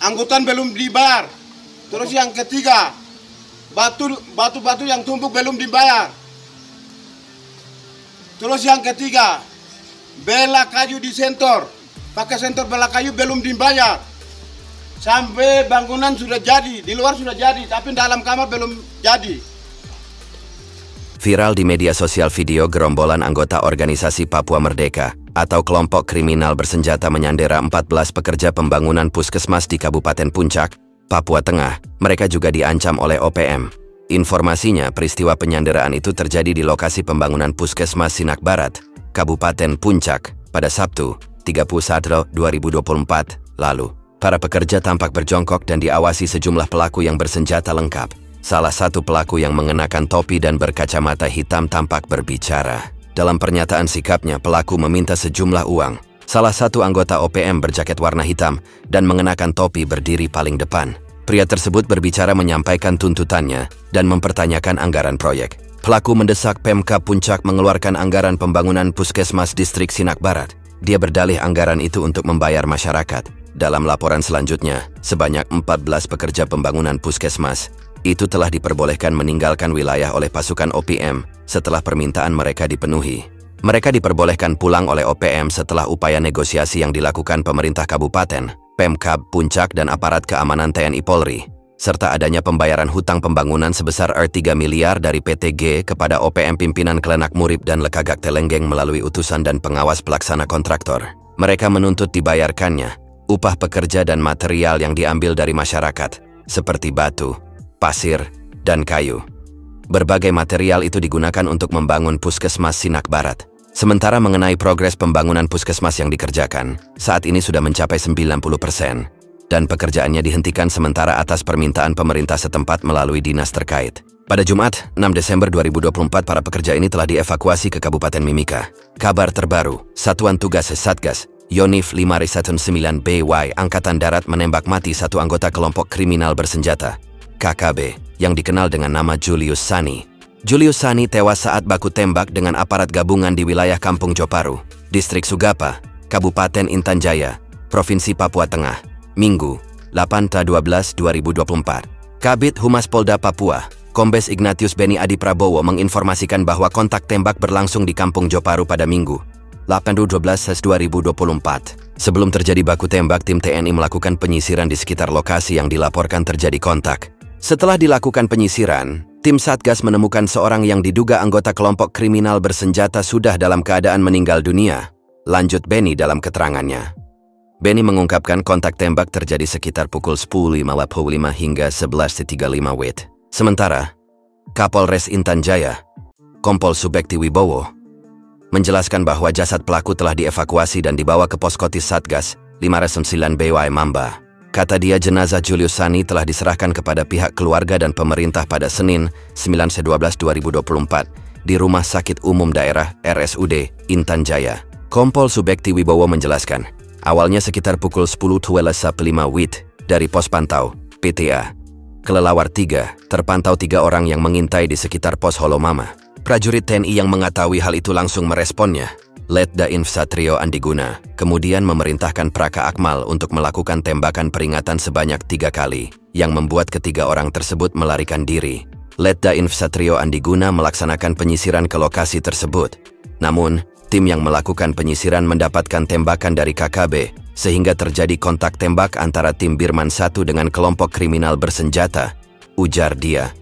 angkutan belum dibayar. Terus yang ketiga, batu-batu yang tumpuk belum dibayar. Terus yang ketiga, bela kayu di sentor, pakai sentor bela kayu belum dibayar. Sampai bangunan sudah jadi, di luar sudah jadi, tapi dalam kamar belum jadi. Viral di media sosial video gerombolan anggota organisasi Papua Merdeka atau kelompok kriminal bersenjata menyandera 14 pekerja pembangunan puskesmas di Kabupaten Puncak, Papua Tengah. Mereka juga diancam oleh OPM. Informasinya, peristiwa penyanderaan itu terjadi di lokasi pembangunan puskesmas Sinak Barat, Kabupaten Puncak, pada Sabtu, 31 2024 lalu. Para pekerja tampak berjongkok dan diawasi sejumlah pelaku yang bersenjata lengkap. Salah satu pelaku yang mengenakan topi dan berkacamata hitam tampak berbicara. Dalam pernyataan sikapnya, pelaku meminta sejumlah uang. Salah satu anggota OPM berjaket warna hitam dan mengenakan topi berdiri paling depan. Pria tersebut berbicara menyampaikan tuntutannya dan mempertanyakan anggaran proyek. Pelaku mendesak Pemkab Puncak mengeluarkan anggaran pembangunan puskesmas distrik Sinak Barat. Dia berdalih anggaran itu untuk membayar masyarakat. Dalam laporan selanjutnya, sebanyak 14 pekerja pembangunan puskesmas itu telah diperbolehkan meninggalkan wilayah oleh pasukan OPM setelah permintaan mereka dipenuhi. Mereka diperbolehkan pulang oleh OPM setelah upaya negosiasi yang dilakukan pemerintah kabupaten, Pemkab Puncak dan aparat keamanan TNI Polri, serta adanya pembayaran hutang pembangunan sebesar R3 miliar dari PTG kepada OPM pimpinan Klenak Murib dan Lekagak Telenggeng melalui utusan dan pengawas pelaksana kontraktor. Mereka menuntut dibayarkannya upah pekerja dan material yang diambil dari masyarakat, seperti batu, pasir, dan kayu. Berbagai material itu digunakan untuk membangun puskesmas Sinak Barat. Sementara mengenai progres pembangunan puskesmas yang dikerjakan, saat ini sudah mencapai 90%, dan pekerjaannya dihentikan sementara atas permintaan pemerintah setempat melalui dinas terkait. Pada Jumat, 6 Desember 2024, para pekerja ini telah dievakuasi ke Kabupaten Mimika. Kabar terbaru, Satuan Tugas Satgas Yonif 519 BY Angkatan Darat menembak mati satu anggota kelompok kriminal bersenjata, KKB, yang dikenal dengan nama Julius Sani. Julius Sani tewas saat baku tembak dengan aparat gabungan di wilayah Kampung Joparu, Distrik Sugapa, Kabupaten Intan Jaya, Provinsi Papua Tengah, Minggu, 8/12/2024. Kabid Humas Polda Papua, Kombes Ignatius Beni Adi Prabowo menginformasikan bahwa kontak tembak berlangsung di Kampung Joparu pada Minggu, 8/12/2024. Sebelum terjadi baku tembak, tim TNI melakukan penyisiran di sekitar lokasi yang dilaporkan terjadi kontak. Setelah dilakukan penyisiran, tim Satgas menemukan seorang yang diduga anggota kelompok kriminal bersenjata sudah dalam keadaan meninggal dunia. Lanjut Beni dalam keterangannya. Beni mengungkapkan kontak tembak terjadi sekitar pukul 10.55 hingga 11.35 WIT. Sementara, Kapolres Intan Jaya, Kompol Subekti Wibowo, menjelaskan bahwa jasad pelaku telah dievakuasi dan dibawa ke Poskotis Satgas 509 BY Mamba. Kata dia, jenazah Julius Sani telah diserahkan kepada pihak keluarga dan pemerintah pada Senin, 9/12/2024, di Rumah Sakit Umum Daerah RSUD Intan Jaya. Kompol Subekti Wibowo menjelaskan, awalnya sekitar pukul 10.25 WIT dari pos pantau PTA Kelelawar 3, terpantau 3 orang yang mengintai di sekitar pos Holomama. Prajurit TNI yang mengetahui hal itu langsung meresponnya. Letda Inf Satrio Andiguna kemudian memerintahkan Praka Akmal untuk melakukan tembakan peringatan sebanyak 3 kali, yang membuat ketiga orang tersebut melarikan diri. Letda Inf Satrio Andiguna melaksanakan penyisiran ke lokasi tersebut. Namun, tim yang melakukan penyisiran mendapatkan tembakan dari KKB, sehingga terjadi kontak tembak antara tim Birman 1 dengan kelompok kriminal bersenjata, ujar dia.